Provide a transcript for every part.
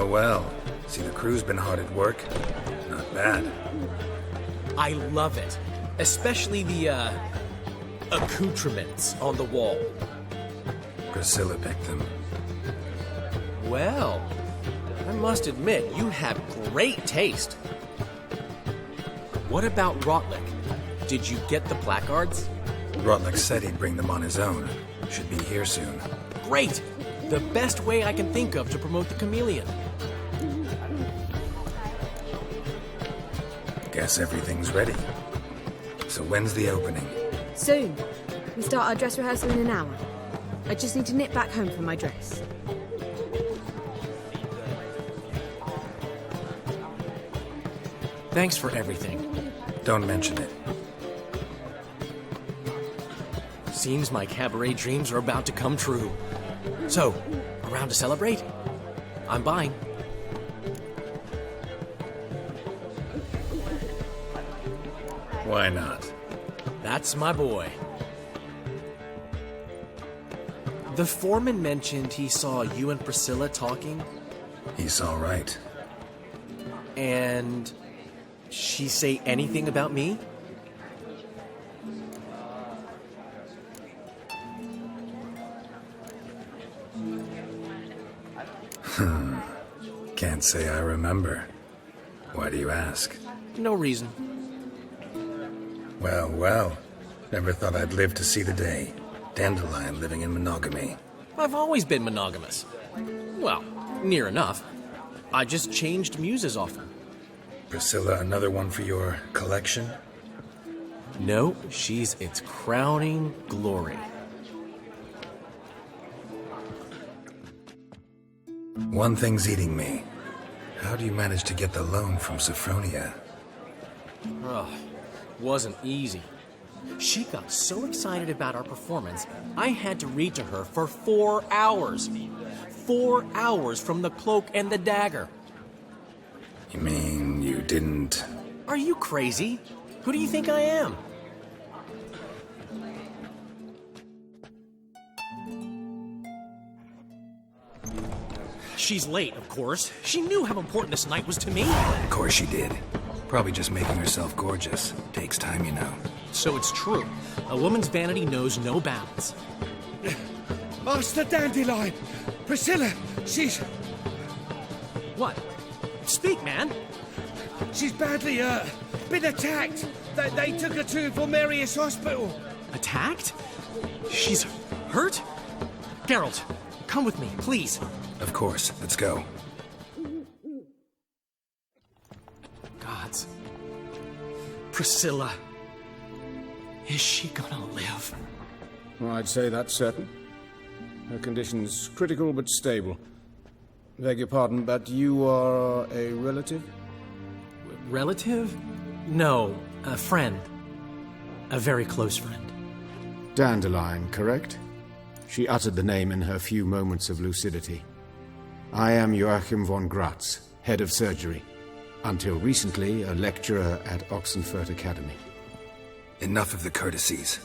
Well, well. See, the crew's been hard at work. Not bad. I love it. Especially the, accoutrements on the wall. Priscilla picked them. Well, I must admit, you have great taste. What about Rotlick? Did you get the placards? Rotlick said he'd bring them on his own. Should be here soon. Great! The best way I can think of to promote the chameleon. Guess everything's ready. So when's the opening? Soon. We start our dress rehearsal in an hour. I just need to nip back home for my dress. Thanks for everything. Don't mention it. Seems my cabaret dreams are about to come true. So, around to celebrate? I'm buying. Why not? That's my boy. The foreman mentioned he saw you and Priscilla talking. He's all right. And she say anything about me? Can't say I remember. Why do you ask? No reason. Well, well. Never thought I'd live to see the day. Dandelion living in monogamy. I've always been monogamous. Well, near enough. I just changed muses often. Priscilla, another one for your collection? No, she's its crowning glory. One thing's eating me. How do you manage to get the loan from Sophronia? Ugh, wasn't easy. She got so excited about our performance, I had to read to her for 4 hours. 4 hours from the Cloak and the Dagger. You mean you didn't... Are you crazy? Who do you think I am? She's late, of course. She knew how important this night was to me. Of course she did. Probably just making herself gorgeous. Takes time, you know. So it's true. A woman's vanity knows no bounds. Master Dandelion! Priscilla, she's... What? Speak, man. She's badly, been attacked. They took her to Vulmerius Hospital. Attacked? She's hurt? Geralt, come with me, please. Of course. Let's go. Gods. Priscilla. Is she gonna live? Well, I'd say that's certain. Her condition's critical but stable. Beg your pardon, but you are a relative? Relative? No, a friend. A very close friend. Dandelion, correct? She uttered the name in her few moments of lucidity. I am Joachim von Gratz, head of surgery. Until recently, a lecturer at Oxenfurt Academy. Enough of the courtesies.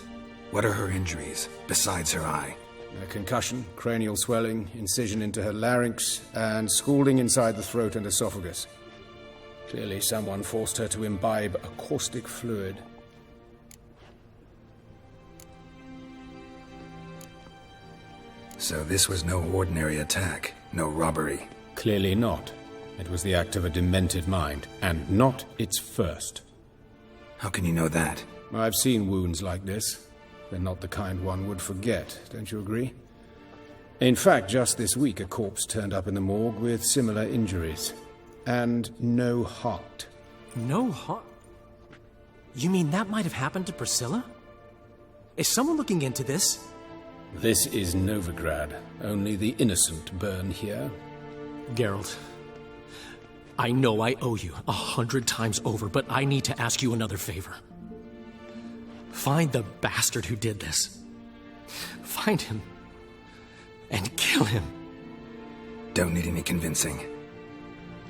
What are her injuries, besides her eye? A concussion, cranial swelling, incision into her larynx, and scalding inside the throat and esophagus. Clearly someone forced her to imbibe a caustic fluid. So this was no ordinary attack, no robbery. Clearly not. It was the act of a demented mind, and not its first. How can you know that? I've seen wounds like this. They're not the kind one would forget, don't you agree? In fact, just this week a corpse turned up in the morgue with similar injuries. And no heart. No heart? You mean that might have happened to Priscilla? Is someone looking into this? This is Novigrad. Only the innocent burn here. Geralt, I know I owe you 100 times over, but I need to ask you another favor. Find the bastard who did this. Find him. And kill him. Don't need any convincing.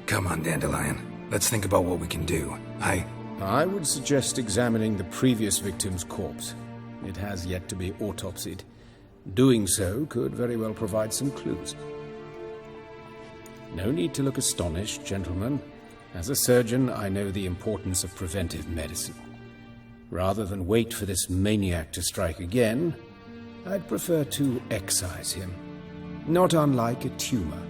Come on, Dandelion. Let's think about what we can do. I would suggest examining the previous victim's corpse. It has yet to be autopsied. Doing so could very well provide some clues. No need to look astonished, gentlemen. As a surgeon, I know the importance of preventive medicine. Rather than wait for this maniac to strike again, I'd prefer to excise him. Not unlike a tumor.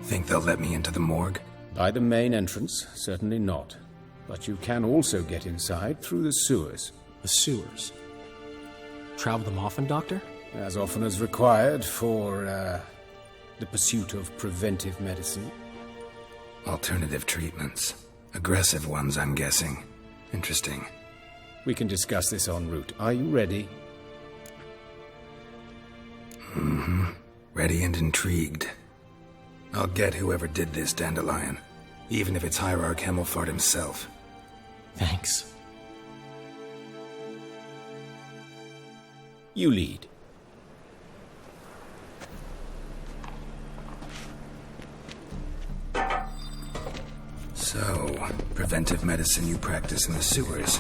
Think they'll let me into the morgue? By the main entrance, certainly not. But you can also get inside through the sewers. The sewers? Travel them often, Doctor? As often as required for, the pursuit of preventive medicine. Alternative treatments. Aggressive ones, I'm guessing. Interesting. We can discuss this en route. Are you ready? Mm-hmm. Ready and intrigued. I'll get whoever did this, Dandelion. Even if it's Hierarch Hemmelfart himself. Thanks. You lead. So, preventive medicine you practice in the sewers.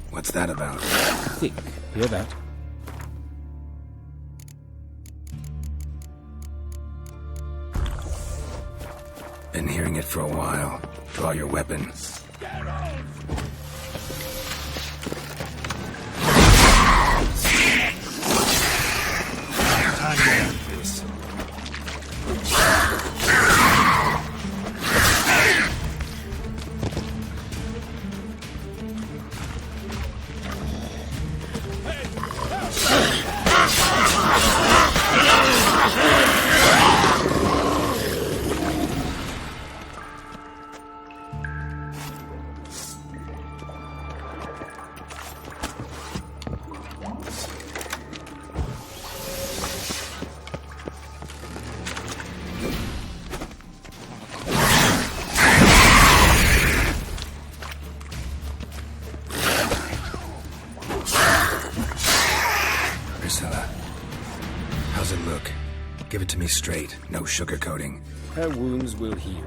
What's that about? Think. Hear that? Been hearing it for a while. Draw your weapon. How's it look? Give it to me straight, no sugarcoating. Her wounds will heal,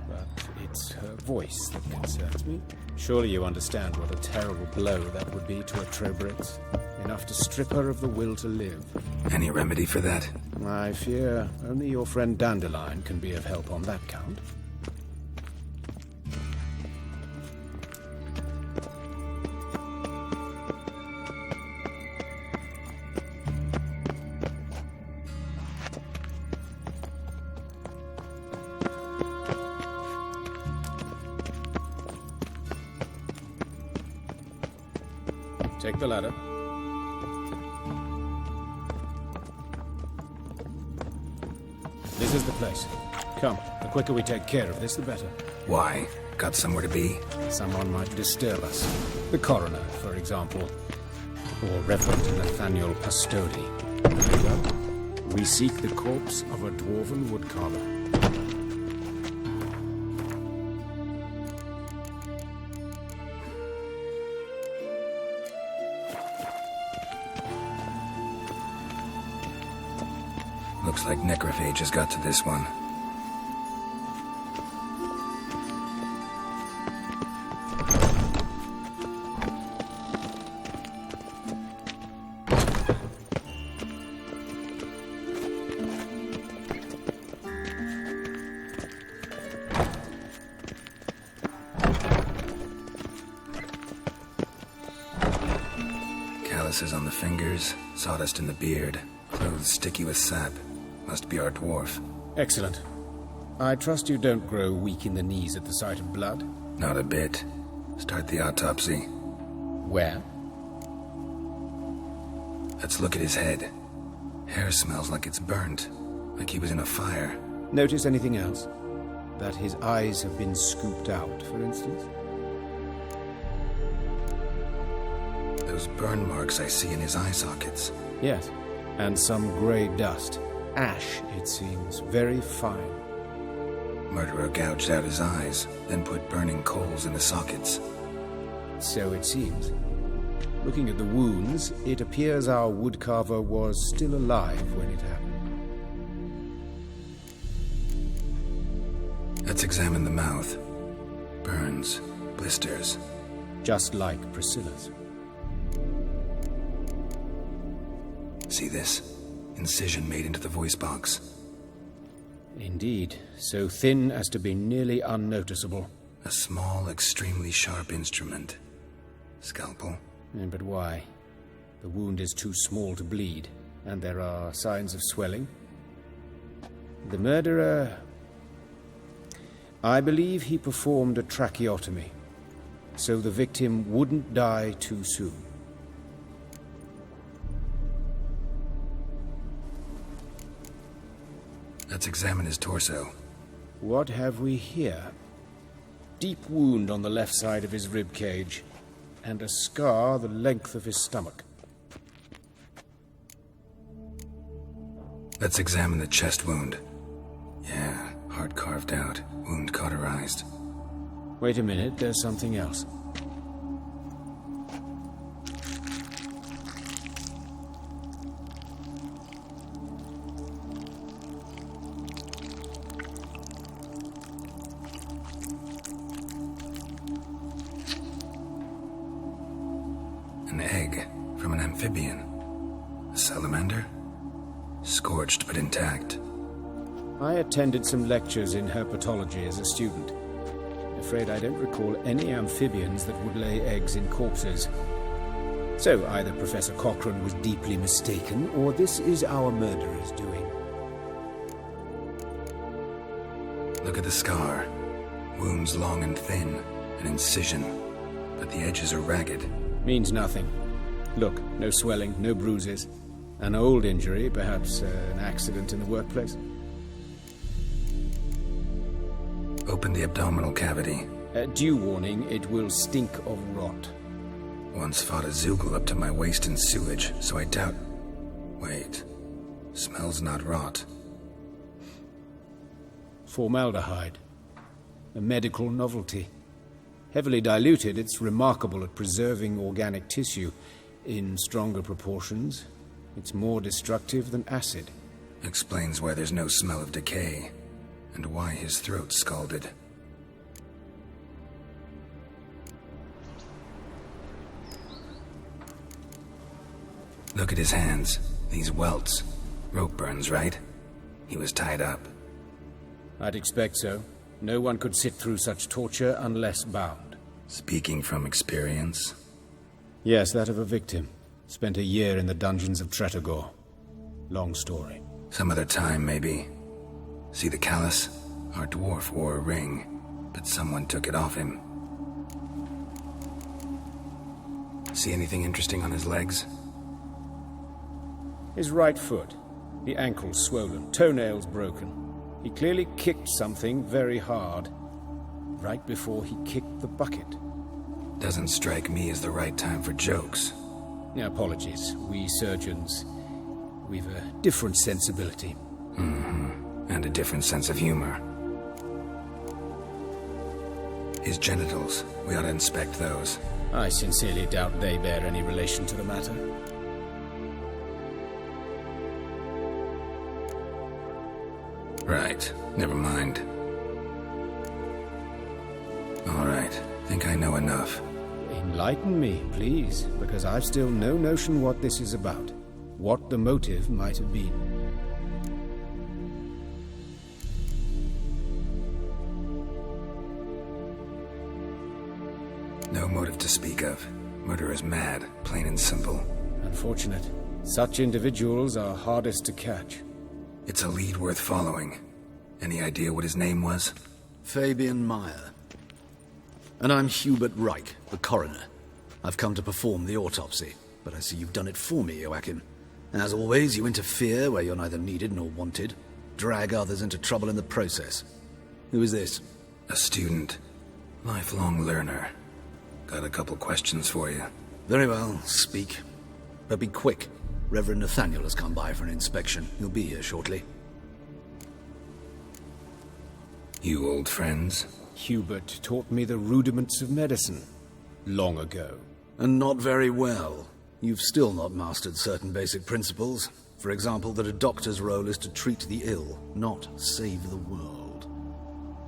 but it's her voice that concerns me. Surely you understand what a terrible blow that would be to a Trobritz. Enough to strip her of the will to live. Any remedy for that? I fear only your friend Dandelion can be of help on that count. Take the ladder. This is the place. Come, the quicker we take care of this, the better. Why? Got somewhere to be? Someone might disturb us. The coroner, for example. Or Reverend Nathaniel Pastodi. We seek the corpse of a dwarven woodcarver. Looks like necrophage has got to this one. Calluses on the fingers, sawdust in the beard, clothes sticky with sap. Must be our dwarf. Excellent. I trust you don't grow weak in the knees at the sight of blood? Not a bit. Start the autopsy. Where? Let's look at his head. Hair smells like it's burnt, like he was in a fire. Notice anything else? That his eyes have been scooped out, for instance? Those burn marks I see in his eye sockets. Yes, and some grey dust. Ash, it seems, very fine. Murderer gouged out his eyes, then put burning coals in the sockets. So it seems. Looking at the wounds, it appears our woodcarver was still alive when it happened. Let's examine the mouth. Burns, blisters. Just like Priscilla's. See this? Incision made into the voice box. Indeed, so thin as to be nearly unnoticeable. A small, extremely sharp instrument. Scalpel? But why? The wound is too small to bleed, and there are signs of swelling. The murderer... I believe he performed a tracheotomy, so the victim wouldn't die too soon. Let's examine his torso. What have we here? Deep wound on the left side of his rib cage, and a scar the length of his stomach. Let's examine the chest wound. Yeah, heart carved out, wound cauterized. Wait a minute, there's something else. An egg from an amphibian. A salamander? Scorched but intact. I attended some lectures in herpetology as a student. Afraid I don't recall any amphibians that would lay eggs in corpses. So either Professor Cochrane was deeply mistaken, or this is our murderer's doing. Look at the scar. Wounds long and thin, an incision, but the edges are ragged. Means nothing. Look, no swelling, no bruises. An old injury, perhaps an accident in the workplace. Open the abdominal cavity. Due warning, it will stink of rot. Once fought a Zoogle up to my waist in sewage, so I doubt... Wait. Smells not rot. Formaldehyde. A medical novelty. Heavily diluted, it's remarkable at preserving organic tissue. In stronger proportions, it's more destructive than acid. Explains why there's no smell of decay, and why his throat's scalded. Look at his hands. These welts. Rope burns, right? He was tied up. I'd expect so. No one could sit through such torture unless bound. Speaking from experience? Yes, that of a victim. Spent a year in the dungeons of Tretogor. Long story. Some other time, maybe. See the callus? Our dwarf wore a ring, but someone took it off him. See anything interesting on his legs? His right foot. The ankle swollen, toenails broken. He clearly kicked something very hard, right before he kicked the bucket. Doesn't strike me as the right time for jokes. Apologies. We surgeons, we've a different sensibility. And a different sense of humor. His genitals, we ought to inspect those. I sincerely doubt they bear any relation to the matter. Right, never mind. All right, think I know enough. Enlighten me, please, because I've still no notion what this is about. What the motive might have been. No motive to speak of. Murderer's mad, plain and simple. Unfortunate. Such individuals are hardest to catch. It's a lead worth following. Any idea what his name was? Fabian Meyer. And I'm Hubert Reich, the coroner. I've come to perform the autopsy, but I see you've done it for me, Joachim. As always, you interfere where you're neither needed nor wanted. Drag others into trouble in the process. Who is this? A student. Lifelong learner. Got a couple questions for you. Very well, speak. But be quick. Reverend Nathaniel has come by for an inspection. He'll be here shortly. You old friends? Hubert taught me the rudiments of medicine. Long ago. And not very well. You've still not mastered certain basic principles. For example, that a doctor's role is to treat the ill, not save the world.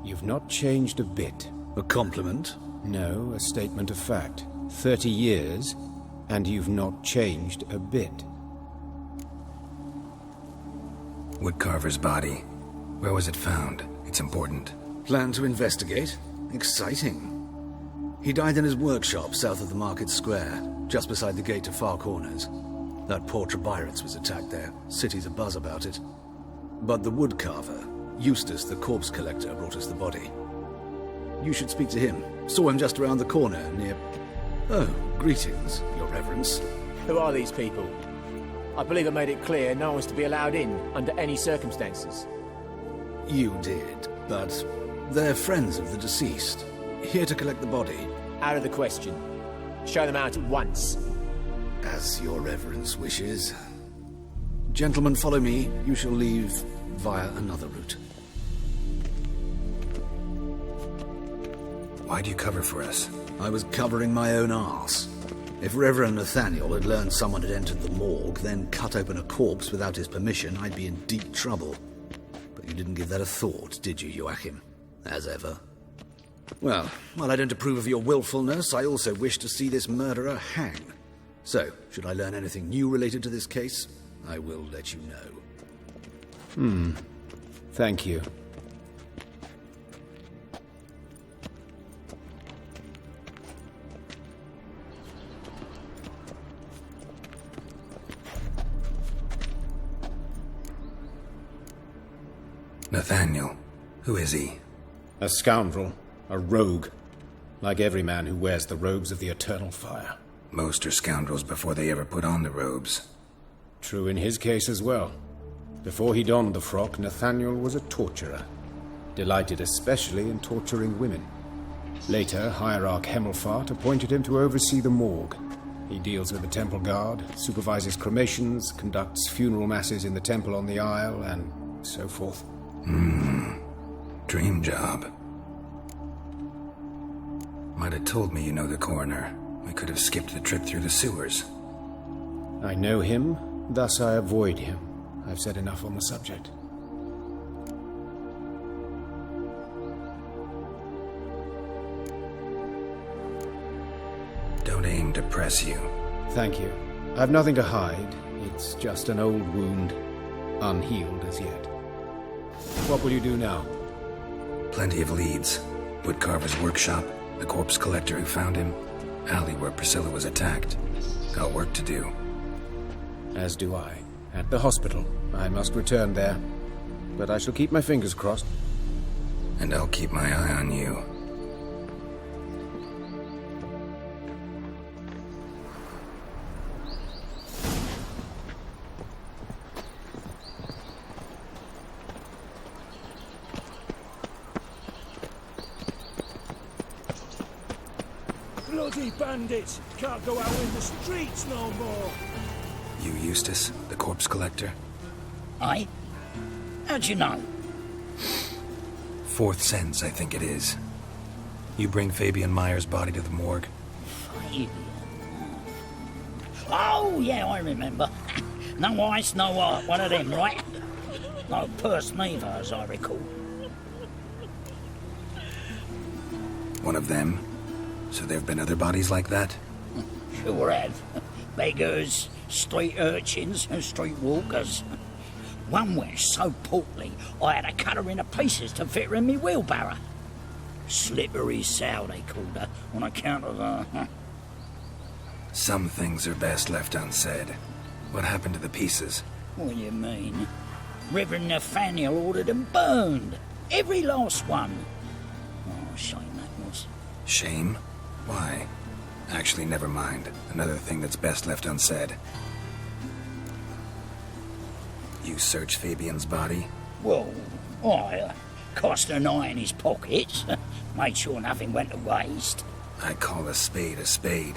You've not changed a bit. A compliment? No, a statement of fact. 30 years, and you've not changed a bit. Woodcarver's body. Where was it found? It's important. Plan to investigate? Exciting. He died in his workshop south of the market square, just beside the gate to Far Corners. That poor Trebyrits was attacked there. City's abuzz about it. But the woodcarver, Eustace the corpse collector, brought us the body. You should speak to him. Saw him just around the corner near... Oh, greetings, Your Reverence. Who are these people? I believe I made it clear no one's to be allowed in under any circumstances. You did, but they're friends of the deceased. Here to collect the body. Out of the question. Show them out at once. As Your Reverence wishes. Gentlemen, follow me. You shall leave via another route. Why'd you cover for us? I was covering my own arse. If Reverend Nathaniel had learned someone had entered the morgue, then cut open a corpse without his permission, I'd be in deep trouble. But you didn't give that a thought, did you, Joachim? As ever. Well, while I don't approve of your willfulness, I also wish to see this murderer hang. So, should I learn anything new related to this case, I will let you know. Thank you. Nathaniel. Who is he? A scoundrel. A rogue. Like every man who wears the robes of the eternal fire. Most are scoundrels before they ever put on the robes. True in his case as well. Before he donned the frock, Nathaniel was a torturer. Delighted especially in torturing women. Later, Hierarch Hemmelfart appointed him to oversee the morgue. He deals with the temple guard, supervises cremations, conducts funeral masses in the temple on the Isle, and so forth. Dream job. Might have told me you know the coroner. We could have skipped the trip through the sewers. I know him, thus I avoid him. I've said enough on the subject. Don't aim to press you. Thank you. I've nothing to hide. It's just an old wound, unhealed as yet. What will you do now? Plenty of leads. Woodcarver's workshop, the corpse collector who found him, alley where Priscilla was attacked. Got work to do. As do I. At the hospital. I must return there. But I shall keep my fingers crossed. And I'll keep my eye on you. Bloody bandits! Can't go out in the streets no more! You Eustace, the corpse collector? Aye? How'd you know? Fourth sense, I think it is. You bring Fabian Meyer's body to the morgue? Fabian? Oh, yeah, I remember. No ice, no art, one of them, right? No purse neither, as I recall. One of them? So there have been other bodies like that? Sure have. Beggars, street urchins, and street walkers. One went so portly, I had to cut her into pieces to fit her in me wheelbarrow. Slippery sow, they called her, on account of her. Some things are best left unsaid. What happened to the pieces? What do you mean? Reverend Nathaniel ordered them burned. Every last one. Oh, shame that was. Shame? Why? Actually, never mind. Another thing that's best left unsaid. You search Fabian's body? Well, I cast an eye in his pockets. Made sure nothing went to waste. I call a spade a spade.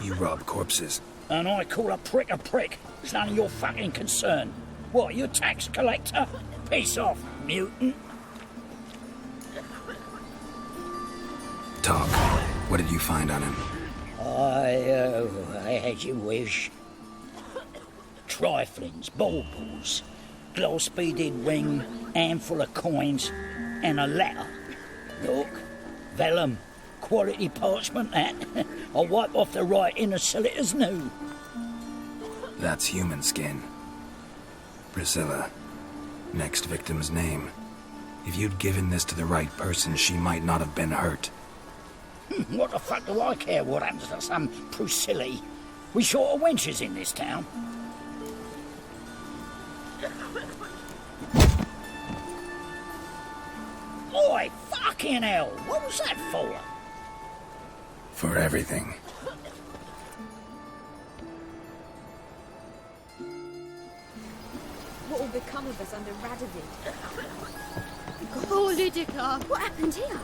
You rob corpses. And I call a prick a prick. It's none of your fucking concern. What, you a tax collector? Piss off, mutant. Talk. What did you find on him? I had you wish. Triflings, baubles, gloss-beaded ring, handful of coins, and a letter. Look, vellum, quality parchment that. I'll wipe off the writing and sell it as new. That's human skin. Priscilla. Next victim's name. If you'd given this to the right person, she might not have been hurt. What the fuck do I care what happens to some Priscilla? We short of wenches in this town. Oi, fucking hell! What was that for? For everything. What will become of us under Radovid? Oh, Lydica! What happened here?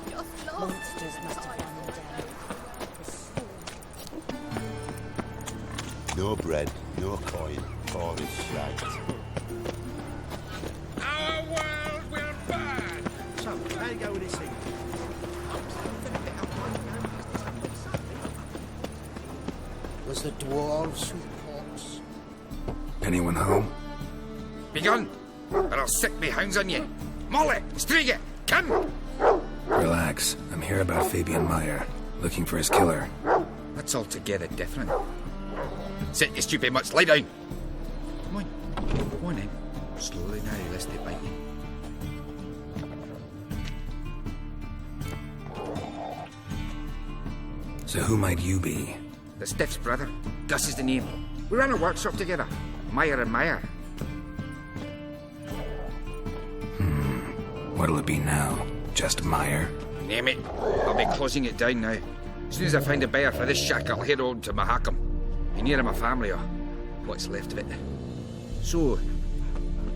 Just lost. Monsters must have run them down. No bread, no coin, all is shagged. Our world will burn! So, how you go with this thing? Was the dwarves pox? Anyone home? Begone, or I'll sick me hounds on you. Molly, Striga, come! Relax. I'm here about Fabian Meyer, looking for his killer. That's altogether different. Sit, you stupid mutts, lie down. Come on, go on then. Slowly now, lest they bite you. So who might you be? The Stiff's brother. Gus is the name. We ran a workshop together. Meyer and Meyer. What'll it be now? Just Meyer? Name it. I'll be closing it down now. As soon as I find a buyer for this shack, I'll head on to Mahakam. Be near my family, or what's left of it. So,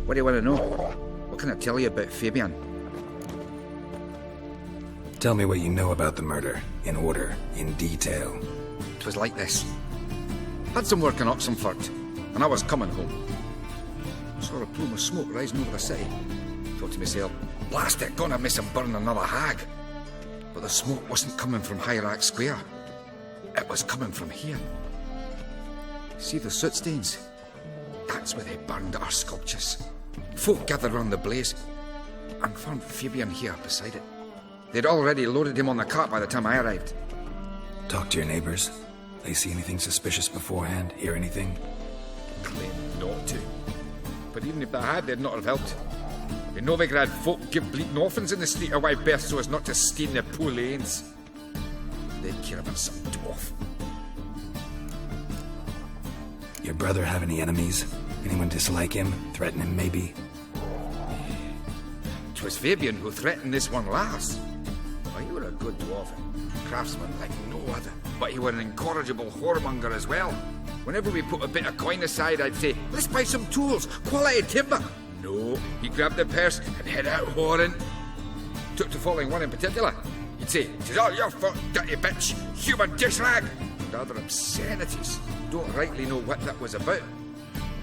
what do you want to know? What can I tell you about Fabian? Tell me what you know about the murder, in order, in detail. It was like this. Had some work in Oxenford, and I was coming home. Saw a plume of smoke rising over the city. Thought to myself, blast it, gonna miss him burn another hag. But the smoke wasn't coming from Hierarch Square. It was coming from here. See the soot stains? That's where they burned our sculptures. Folk gathered round the blaze and found Fabian here beside it. They'd already loaded him on the cart by the time I arrived. Talk to your neighbors. They see anything suspicious beforehand? Hear anything? Claim not to. But even if they had, they'd not have helped. In Novigrad, folk give bleating orphans in the street a wide berth so as not to stain their poor lanes. They'd care about some dwarf. Your brother have any enemies? Anyone dislike him? Threaten him, maybe? 'Twas Fabian who threatened this one last. Well, you were a good dwarf, craftsman like no other. But you were an incorrigible whoremonger as well. Whenever we put a bit of coin aside, I'd say, let's buy some tools, quality timber. No, he grabbed the purse and head out whoring. Took to following one in particular. He'd say, 'tis all your fault, dirty bitch, human dish rag, and other obscenities. Don't rightly know what that was about.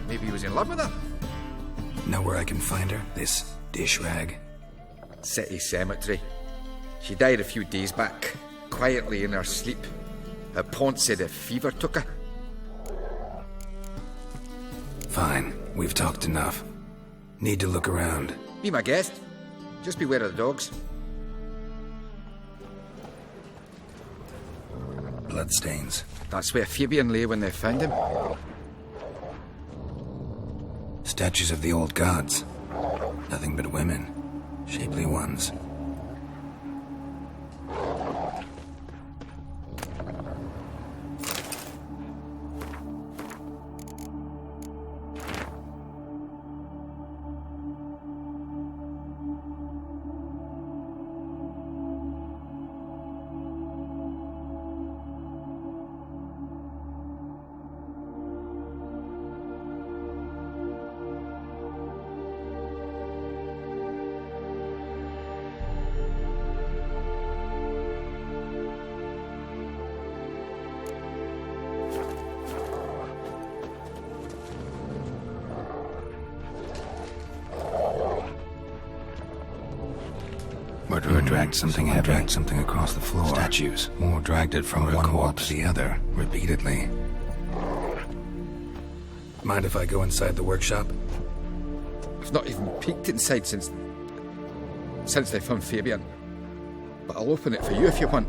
Maybe he was in love with her. Know where I can find her? This dish rag? City cemetery. She died a few days back, quietly in her sleep. Her pont said a fever took her. Fine, we've talked enough. Need to look around. Be my guest. Just beware of the dogs. Bloodstains. That's where Fabian lay when they found him. Statues of the old gods. Nothing but women. Shapely ones. Murderer dragged something heavy. Dragged something across the floor. Statues. More dragged it from one wall to the other, repeatedly. Mind if I go inside the workshop? I've not even peeked inside since they found Fabian. But I'll open it for you if you want.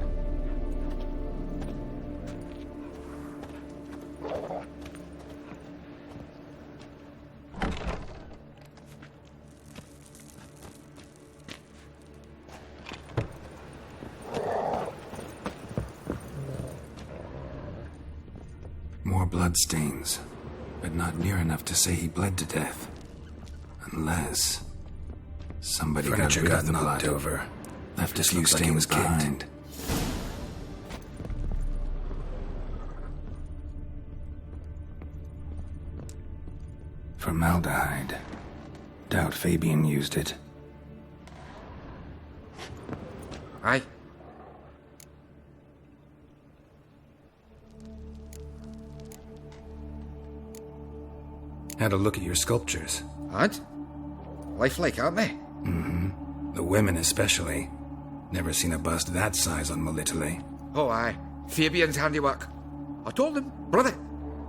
bloodstains, but not near enough to say he bled to death. Unless somebody Furniture got got rid of the knocked blood, over. left a This few looks like it was stains kicked. behind. Formaldehyde. Doubt Fabian used it. Aye. Had a look at your sculptures. And? Lifelike, aren't they? Mm-hmm. The women especially. Never seen a bust that size on Molitale. Oh, aye. Fabian's handiwork. I told him, brother,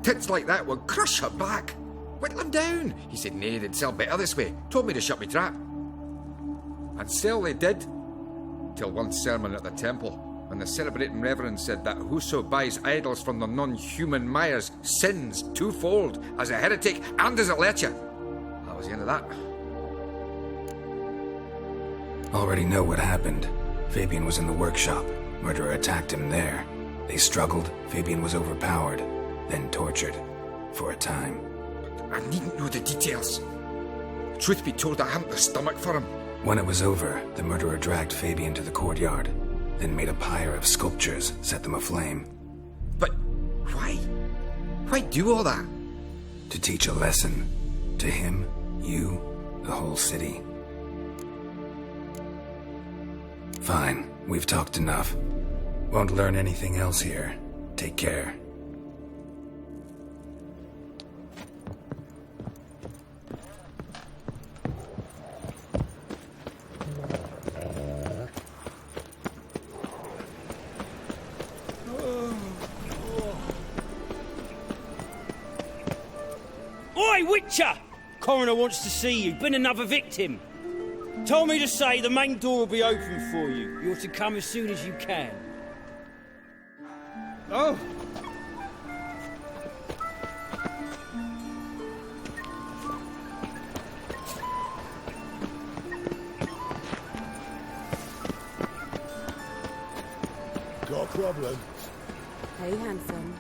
tits like that would crush her back. Whittle him down. He said, nay, they'd sell better this way. Told me to shut me trap. And sell they did. Till one sermon at the temple, when the celebrating reverend said that whoso buys idols from the non-human mires sins twofold, as a heretic and as a lecher. That was the end of that. Already know what happened. Fabian was in the workshop. Murderer attacked him there. They struggled. Fabian was overpowered, then tortured. For a time. I needn't know the details. Truth be told, I hadn't the stomach for him. When it was over, the murderer dragged Fabian to the courtyard, then made a pyre of sculptures, set them aflame. But why? Why do all that? To teach a lesson. To him, you, the whole city. Fine, we've talked enough. Won't learn anything else here. Take care. Oi, Witcher! Coroner wants to see you. Been another victim. Told me to say the main door will be open for you. You're to come as soon as you can. Oh! Got a problem? Hey, handsome.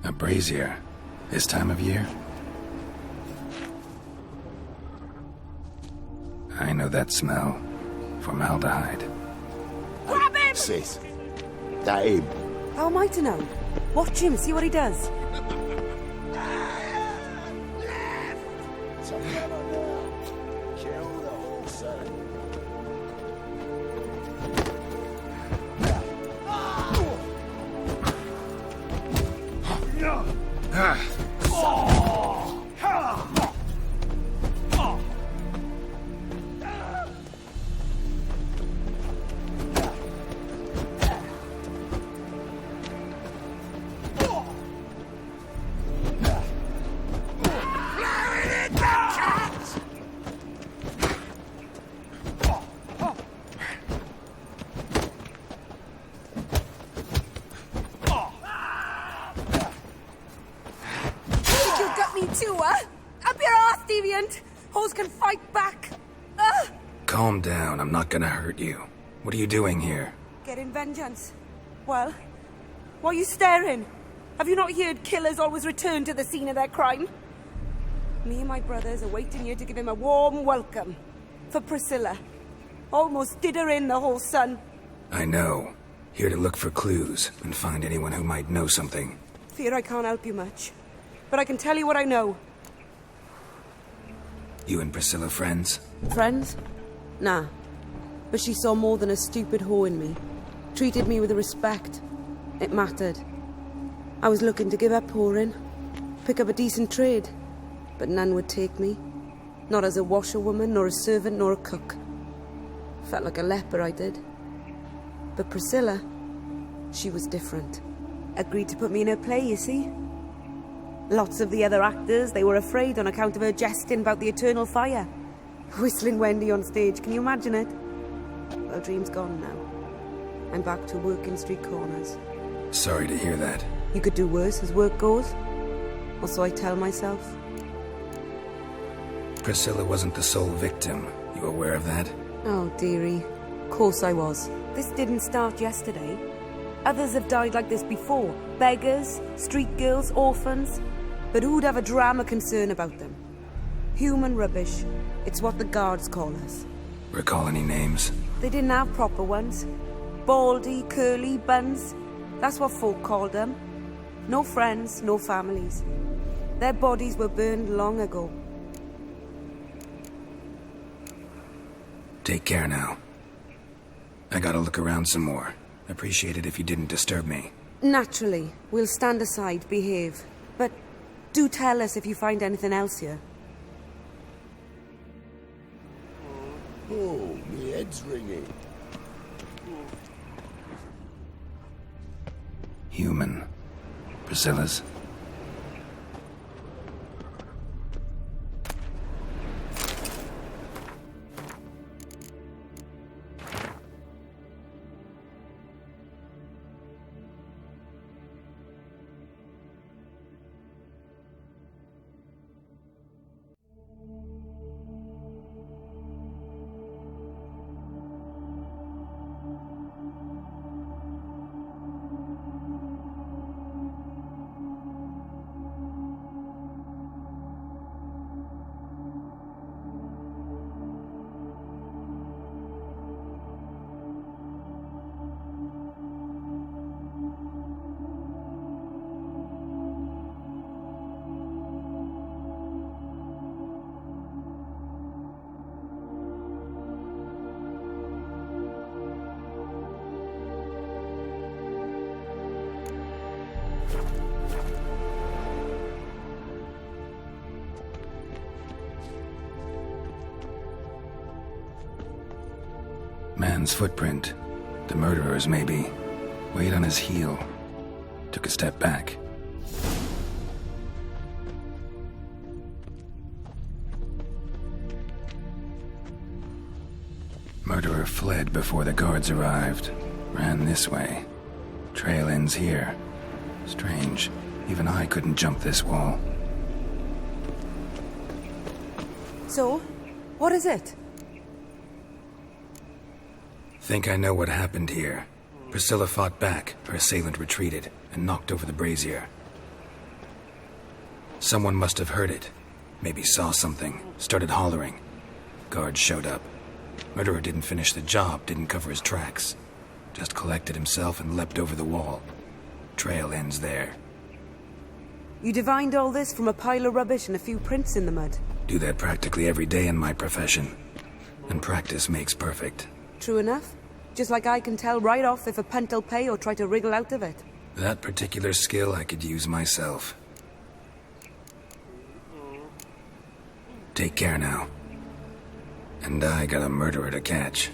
A brazier. This time of year? I know that smell. Formaldehyde. Grab him! Sis. That him. How am I to know? Watch him, see what he does. Kill the whole son. Up your ass, deviant! Hoes can fight back! Calm down, I'm not gonna hurt you. What are you doing here? Getting vengeance. Well, why are you staring? Have you not heard killers always return to the scene of their crime? Me and my brothers are waiting here to give him a warm welcome. For Priscilla. Almost did her in, the whole son. I know. Here to look for clues and find anyone who might know something. Fear I can't help you much. But I can tell you what I know. You and Priscilla friends? Friends? Nah. But she saw more than a stupid whore in me. Treated me with respect. It mattered. I was looking to give up whoring. Pick up a decent trade. But none would take me. Not as a washerwoman, nor a servant, nor a cook. Felt like a leper, I did. But Priscilla, she was different. Agreed to put me in her play, you see? Lots of the other actors, they were afraid on account of her jesting about the eternal fire. Whistling Wendy on stage, can you imagine it? Well, dream's gone now. I'm back to working street corners. Sorry to hear that. You could do worse as work goes. Or so I tell myself. Priscilla wasn't the sole victim. You aware of that? Oh, dearie. Of course I was. This didn't start yesterday. Others have died like this before. Beggars, street girls, orphans. But who'd have a drama concern about them? Human rubbish. It's what the guards call us. Recall any names? They didn't have proper ones. Baldy, curly, buns. That's what folk called them. No friends, no families. Their bodies were burned long ago. Take care now. I gotta look around some more. Appreciate it if you didn't disturb me. Naturally. We'll stand aside, behave. But do tell us if you find anything else here. Oh, my head's ringing. Human. Priscilla's. Man's footprint. The murderer's, maybe. Weighed on his heel. Took a step back. Murderer fled before the guards arrived. Ran this way. Trail ends here. Strange. Even I couldn't jump this wall. So, what is it? Think I know what happened here. Priscilla fought back, her assailant retreated, and knocked over the brazier. Someone must have heard it. Maybe saw something, started hollering. Guards showed up. Murderer didn't finish the job, didn't cover his tracks. Just collected himself and leapt over the wall. Trail ends there. You divined all this from a pile of rubbish and a few prints in the mud. Do that practically every day in my profession. And practice makes perfect. True enough. Just like I can tell right off if a punt'll pay or try to wriggle out of it. That particular skill I could use myself. Take care now. And I got a murderer to catch.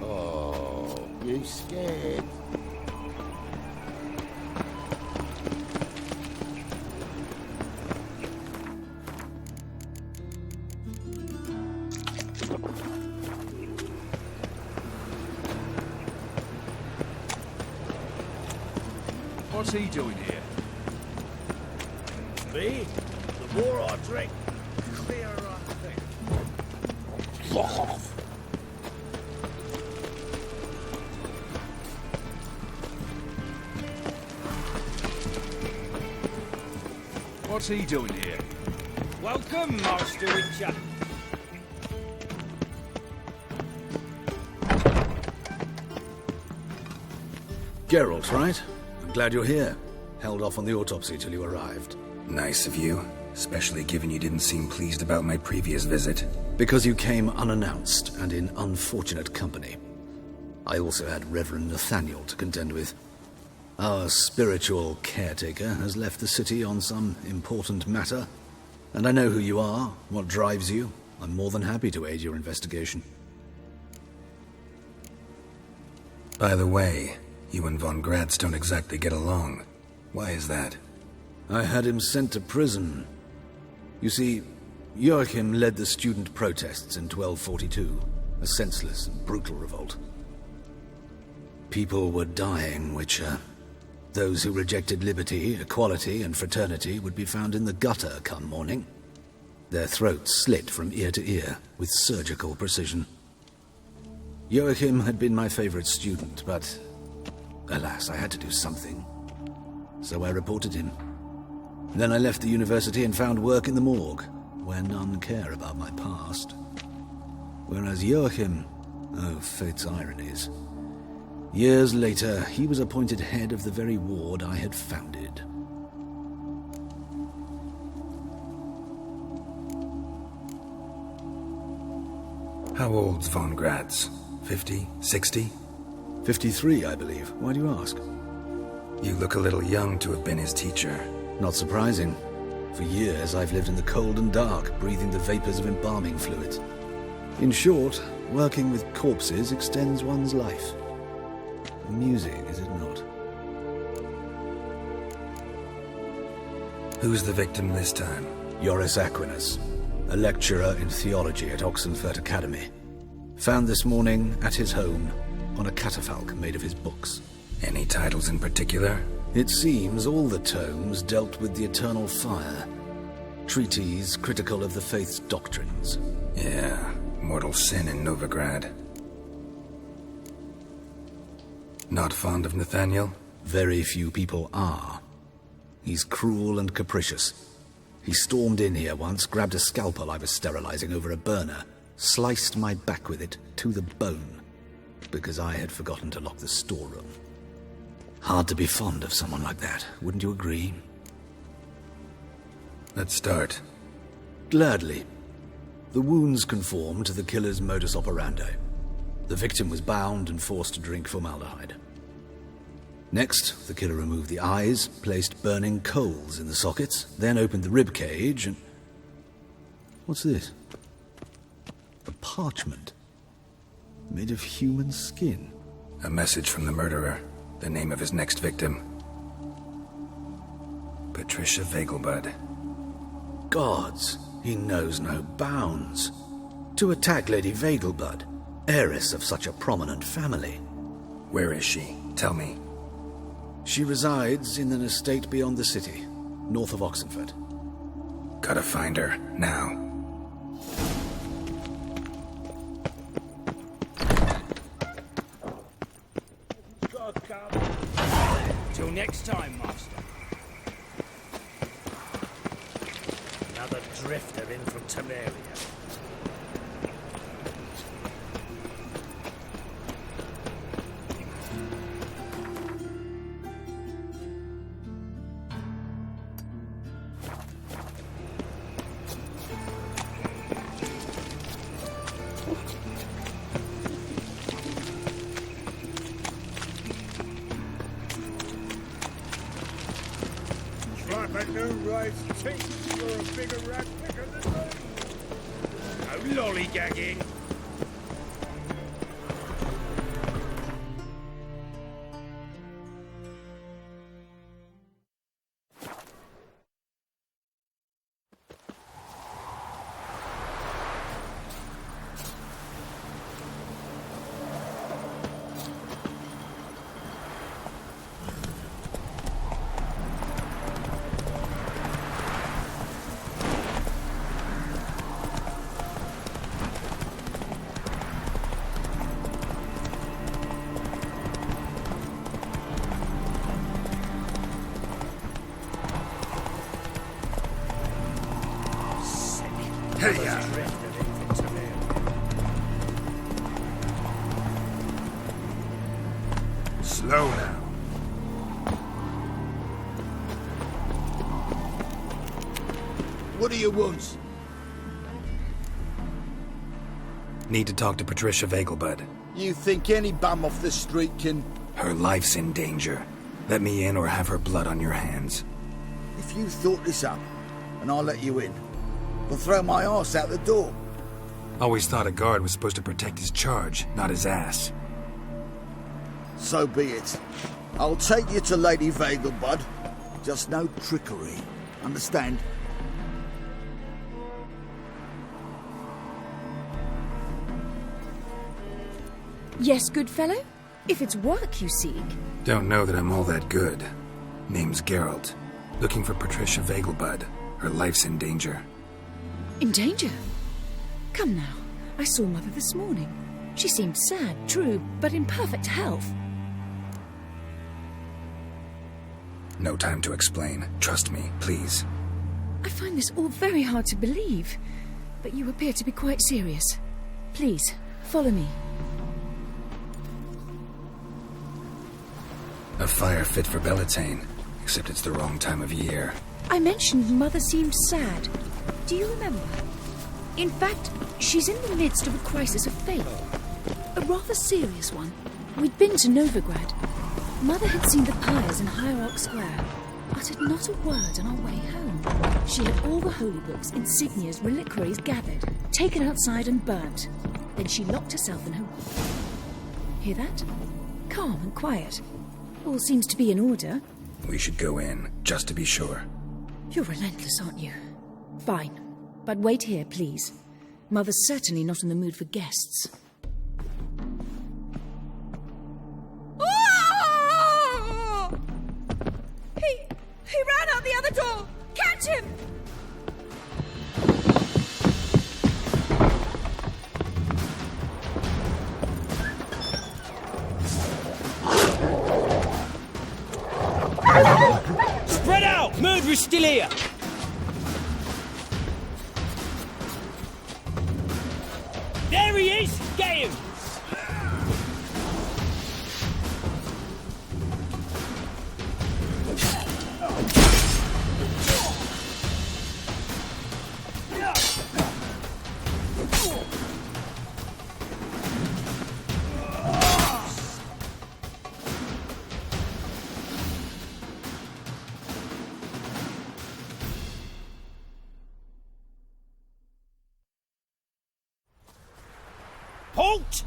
Oh, you scared? What's he doing here? Me? The more I drink, the clearer I think. Fuck off. What's he doing here? Welcome, Master Witcher. Geralt, right? I'm glad you're here. Held off on the autopsy till you arrived. Nice of you, especially given you didn't seem pleased about my previous visit. Because you came unannounced and in unfortunate company. I also had Reverend Nathaniel to contend with. Our spiritual caretaker has left the city on some important matter, and I know who you are, what drives you. I'm more than happy to aid your investigation. By the way, you and von Gratz don't exactly get along. Why is that? I had him sent to prison. You see, Joachim led the student protests in 1242, a senseless and brutal revolt. People were dying, Witcher. Those who rejected liberty, equality, and fraternity would be found in the gutter come morning. Their throats slit from ear to ear with surgical precision. Joachim had been my favorite student, but alas, I had to do something. So I reported him. Then I left the university and found work in the morgue, where none care about my past. Whereas Joachim, oh, fate's ironies. Years later, he was appointed head of the very ward I had founded. How old's von Gratz? 50? 60? 53, I believe. Why do you ask? You look a little young to have been his teacher. Not surprising. For years, I've lived in the cold and dark, breathing the vapors of embalming fluids. In short, working with corpses extends one's life. Amusing, is it not? Who's the victim this time? Joris Aquinas, a lecturer in theology at Oxenfurt Academy. Found this morning at his home on a catafalque made of his books. Any titles in particular? It seems all the tomes dealt with the eternal fire. Treatises critical of the faith's doctrines. Yeah, mortal sin in Novigrad. Not fond of Nathaniel? Very few people are. He's cruel and capricious. He stormed in here once, grabbed a scalpel I was sterilizing over a burner, sliced my back with it to the bone, because I had forgotten to lock the storeroom. Hard to be fond of someone like that, wouldn't you agree? Let's start. Gladly. The wounds conform to the killer's modus operandi. The victim was bound and forced to drink formaldehyde. Next, the killer removed the eyes, placed burning coals in the sockets, then opened the rib cage and... What's this? A parchment. Made of human skin. A message from the murderer. The name of his next victim. Patricia Vegelbud. Gods, he knows no bounds. To attack Lady Vegelbud, heiress of such a prominent family. Where is she? Tell me. She resides in an estate beyond the city, north of Oxenfurt. Gotta find her, now. Till next time, Master. Another drifter in from Temeria. Like a new rice teeth for a bigger rat picker than me. No lollygagging. Slow now. What do you want? Need to talk to Patricia Vegelbud. You think any bum off the street can... Her life's in danger. Let me in or have her blood on your hands. If you thought this up, and I'll let you in, I'll throw my arse out the door. Always thought a guard was supposed to protect his charge, not his ass. So be it. I'll take you to Lady Vegelbud. Just no trickery. Understand? Yes, good fellow? If it's work you seek. Don't know that I'm all that good. Name's Geralt. Looking for Patricia Vegelbud. Her life's in danger. In danger? Come now. I saw Mother this morning. She seemed sad, true, but in perfect health. No time to explain. Trust me, please. I find this all very hard to believe, but you appear to be quite serious. Please, follow me. A fire fit for Bellatane, except it's the wrong time of year. I mentioned Mother seemed sad. Do you remember? In fact, she's in the midst of a crisis of faith. A rather serious one. We'd been to Novigrad. Mother had seen the pyres in Hierarch Square, uttered not a word on our way home. She had all the holy books, insignias, reliquaries gathered, taken outside and burnt. Then she locked herself in her room. Hear that? Calm and quiet. All seems to be in order. We should go in, just to be sure. You're relentless, aren't you? Fine. But wait here, please. Mother's certainly not in the mood for guests. Oh! He ran out the other door! Catch him! Spread out! Murderer's still here! There he is! Get him! Halt!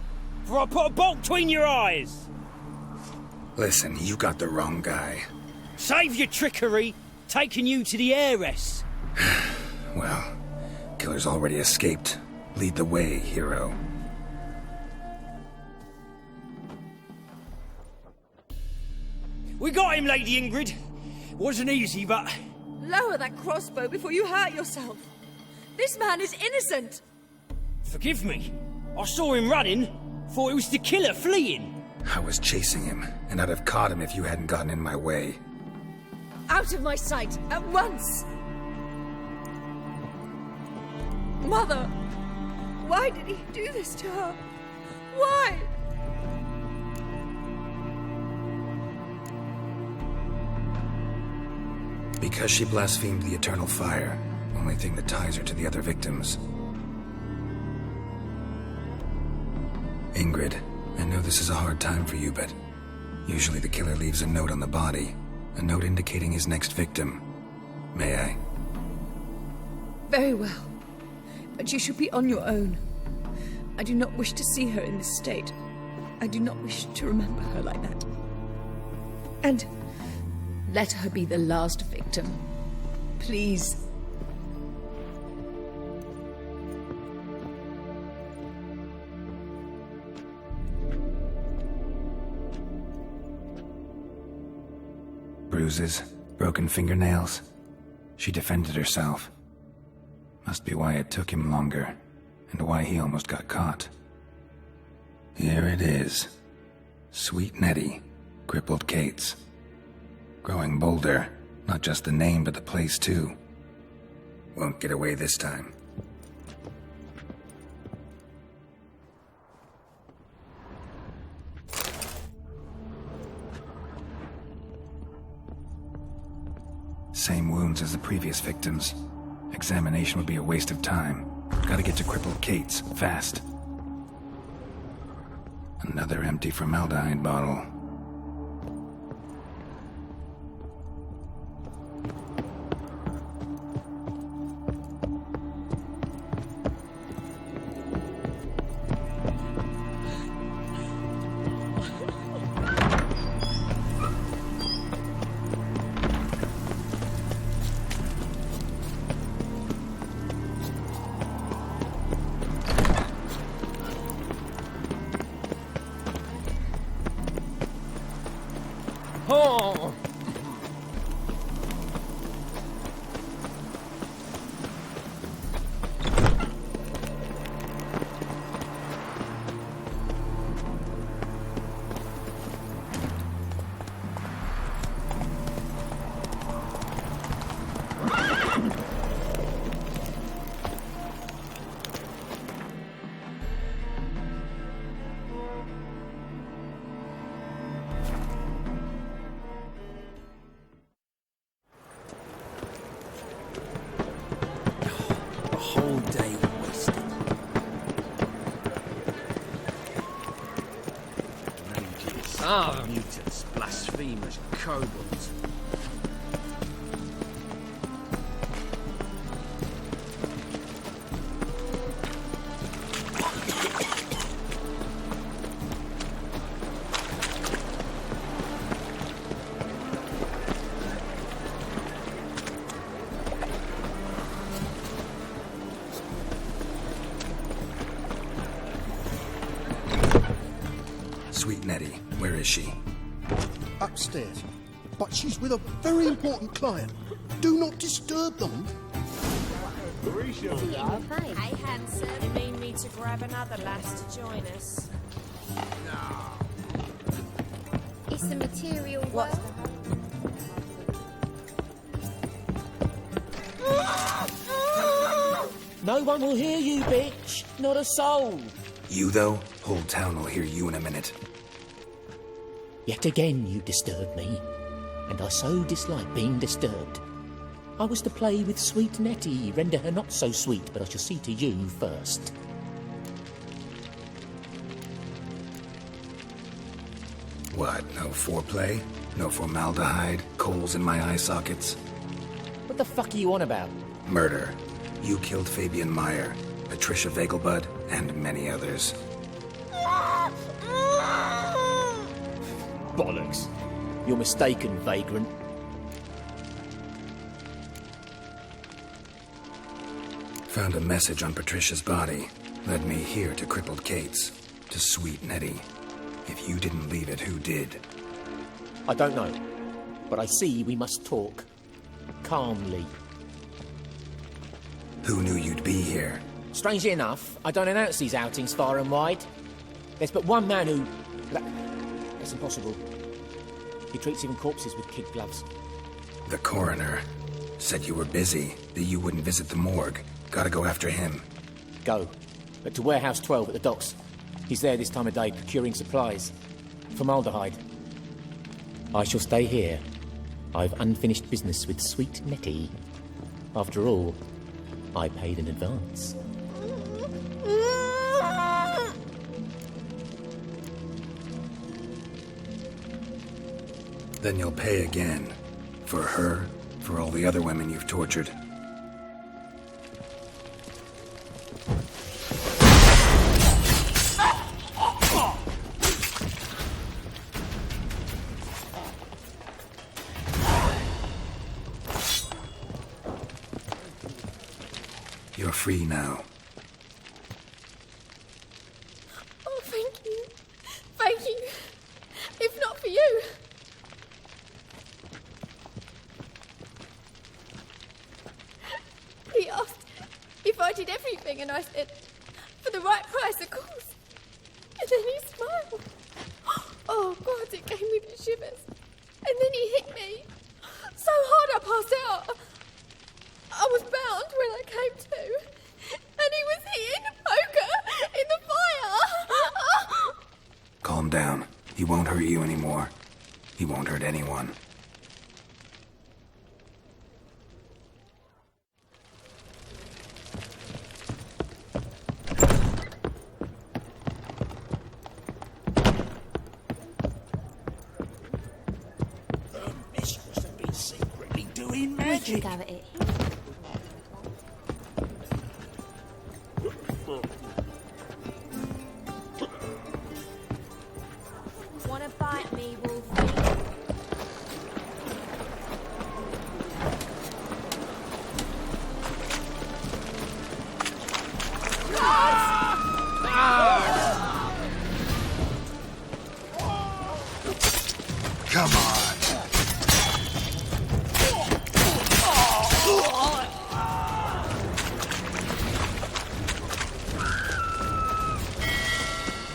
For I put a bolt between your eyes! Listen, you got the wrong guy. Save your trickery, taking you to the heiress. Well, killer's already escaped. Lead the way, hero. We got him, Lady Ingrid. Wasn't easy, but... Lower that crossbow before you hurt yourself. This man is innocent. Forgive me. I saw him running. Thought it was the killer fleeing. I was chasing him, and I'd have caught him if you hadn't gotten in my way. Out of my sight, at once! Mother! Why did he do this to her? Why? Because she blasphemed the eternal fire. Only thing that ties her to the other victims. Ingrid, I know this is a hard time for you, but usually the killer leaves a note on the body. A note indicating his next victim. May I? Very well. But you should be on your own. I do not wish to see her in this state. I do not wish to remember her like that. And let her be the last victim. Please. Bruises, broken fingernails. She defended herself. Must be why it took him longer, and why he almost got caught. Here it is. Sweet Nettie, crippled Kate's. Growing bolder, not just the name but the place too. Won't get away this time. Same wounds as the previous victims. Examination would be a waste of time. Gotta get to crippled Kate's, fast. Another empty formaldehyde bottle. Ah, mutants, blasphemers, kobolds. Sweet Nettie, where is she? Upstairs. But she's with a very important client. Do not disturb them. Hey, handsome. You mean me to grab another lass to join us? It's the material What? No one will hear you, bitch. Not a soul. You, though? Whole town will hear you in a minute. Yet again you disturb me, and I so dislike being disturbed. I was to play with sweet Nettie, render her not so sweet, but I shall see to you first. What, no foreplay? No formaldehyde? Coals in my eye sockets? What the fuck are you on about? Murder. You killed Fabian Meyer, Patricia Vegelbud, and many others. Bollocks. You're mistaken, vagrant. Found a message on Patricia's body. Led me here to crippled Kate's. To sweet Nettie. If you didn't leave it, who did? I don't know, but I see we must talk. Calmly. Who knew you'd be here? Strangely enough, I don't announce these outings far and wide. There's but one man who... That's impossible. He treats even corpses with kid gloves. The coroner. Said you were busy, that you wouldn't visit the morgue. Gotta go after him. Go. But to Warehouse 12 at the docks. He's there this time of day, procuring supplies. Formaldehyde. I shall stay here. I've unfinished business with sweet Nettie. After all, I paid in advance. Then you'll pay again. For her, for all the other women you've tortured. You're free now. Oh, thank you. Thank you. If not for you. He asked if I did everything, and I said, for the right price, of course. And then he smiled. Oh, God, it gave me the shivers. And then he hit me so hard I passed out. I was bound when I came to, and he was hitting the poker in the fire. Calm down. He won't hurt you anymore. He won't hurt anyone. The mistress have been secretly doing We magic. can go at it. Wanna bite me, Wolfie? Come on.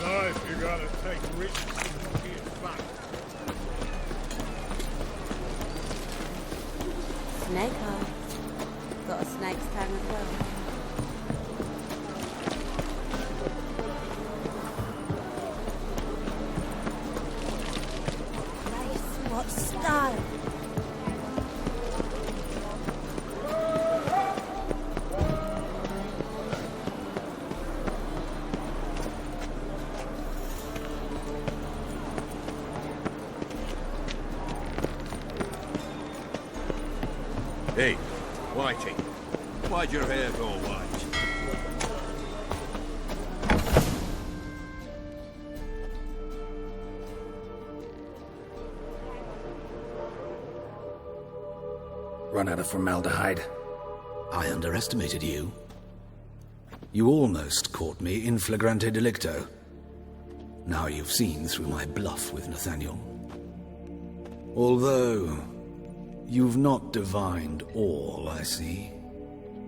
Life, you gotta take risks to get back. Snake eye. Got a snake's tongue as well. Nice. What style? Hey, Whitey. Why'd your hair go white? Run out of formaldehyde. I underestimated you. You almost caught me in flagrante delicto. Now you've seen through my bluff with Nathaniel. Although, you've not divined all, I see.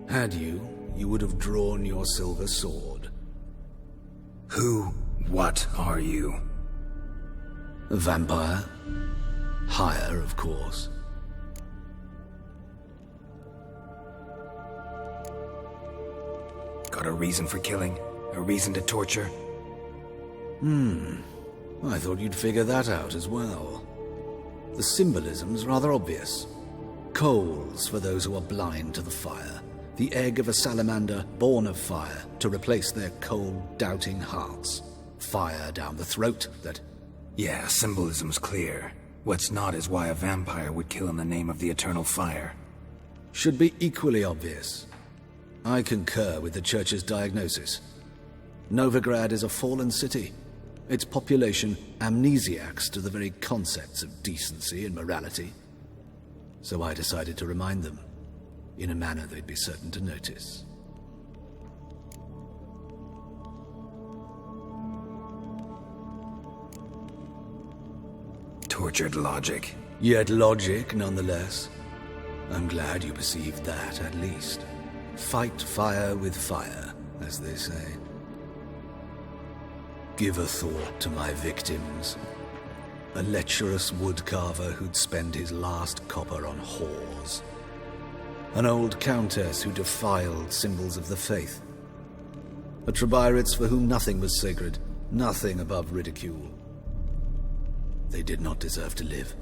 Had you, you would have drawn your silver sword. What are you? A vampire. Higher, of course. Got a reason for killing? A reason to torture? I thought you'd figure that out as well. The symbolism's rather obvious. Coals for those who are blind to the fire. The egg of a salamander born of fire to replace their cold, doubting hearts. Fire down the throat that... Yeah, symbolism's clear. What's not is why a vampire would kill in the name of the eternal fire. Should be equally obvious. I concur with the Church's diagnosis. Novigrad is a fallen city. Its population amnesiacs to the very concepts of decency and morality. So I decided to remind them, in a manner they'd be certain to notice. Tortured logic. Yet logic, nonetheless. I'm glad you perceived that, at least. Fight fire with fire, as they say. Give a thought to my victims. A lecherous woodcarver who'd spend his last copper on whores. An old countess who defiled symbols of the faith. A Trebirates for whom nothing was sacred, nothing above ridicule. They did not deserve to live.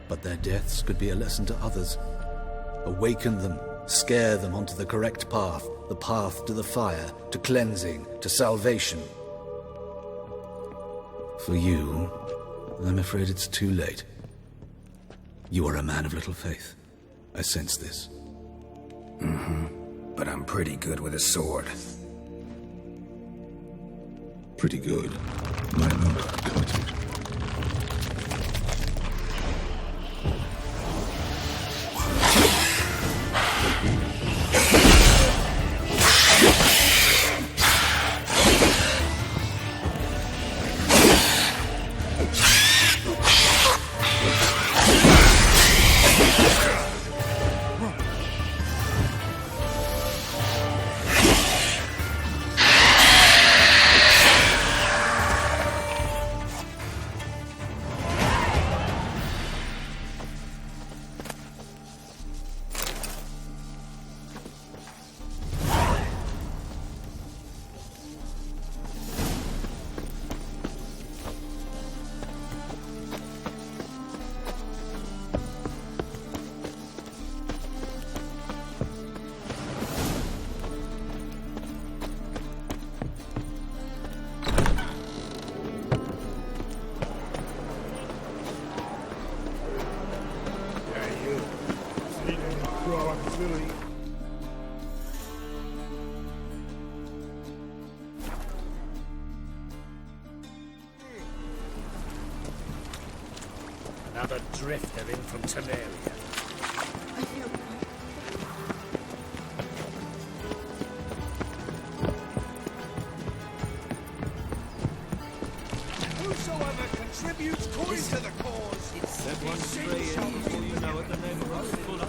But their deaths could be a lesson to others. Awaken them, scare them onto the correct path, the path to the fire, to cleansing, to salvation. For you, I'm afraid it's too late. You are a man of little faith. I sense this. But I'm pretty good with a sword. Pretty good. Might not cut it. Another drifter in from Temeria. Whosoever contributes coins to the cause, Set one straight in before you know it, the name of us full up.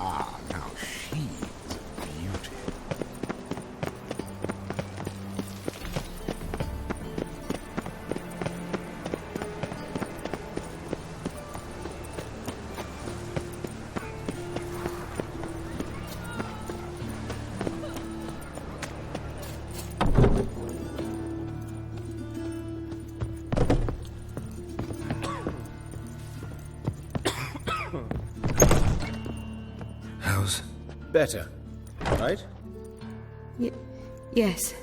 Ah, now she's a beauty. How's... Better, right? Yes.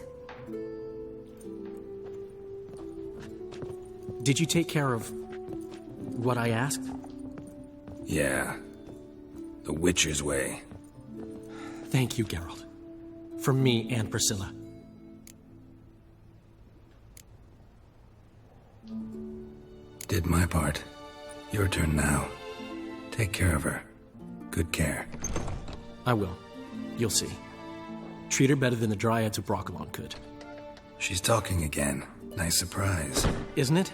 Did you take care of what I asked? Yeah. The Witcher's way. Thank you, Geralt. From me and Priscilla. Did my part. Your turn now. Take care of her. Good care. I will. You'll see. Treat her better than the Dryads of Brokilon could. She's talking again. Nice surprise. Isn't it?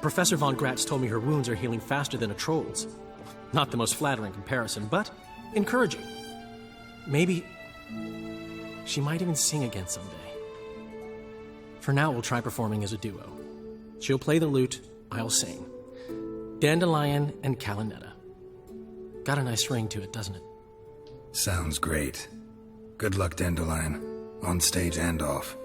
Professor von Gratz told me her wounds are healing faster than a troll's. Not the most flattering comparison, but encouraging. Maybe she might even sing again someday. For now, we'll try performing as a duo. She'll play the lute, I'll sing. Dandelion and Calinetta. Got a nice ring to it, doesn't it? Sounds great. Good luck, Dandelion. On stage and off.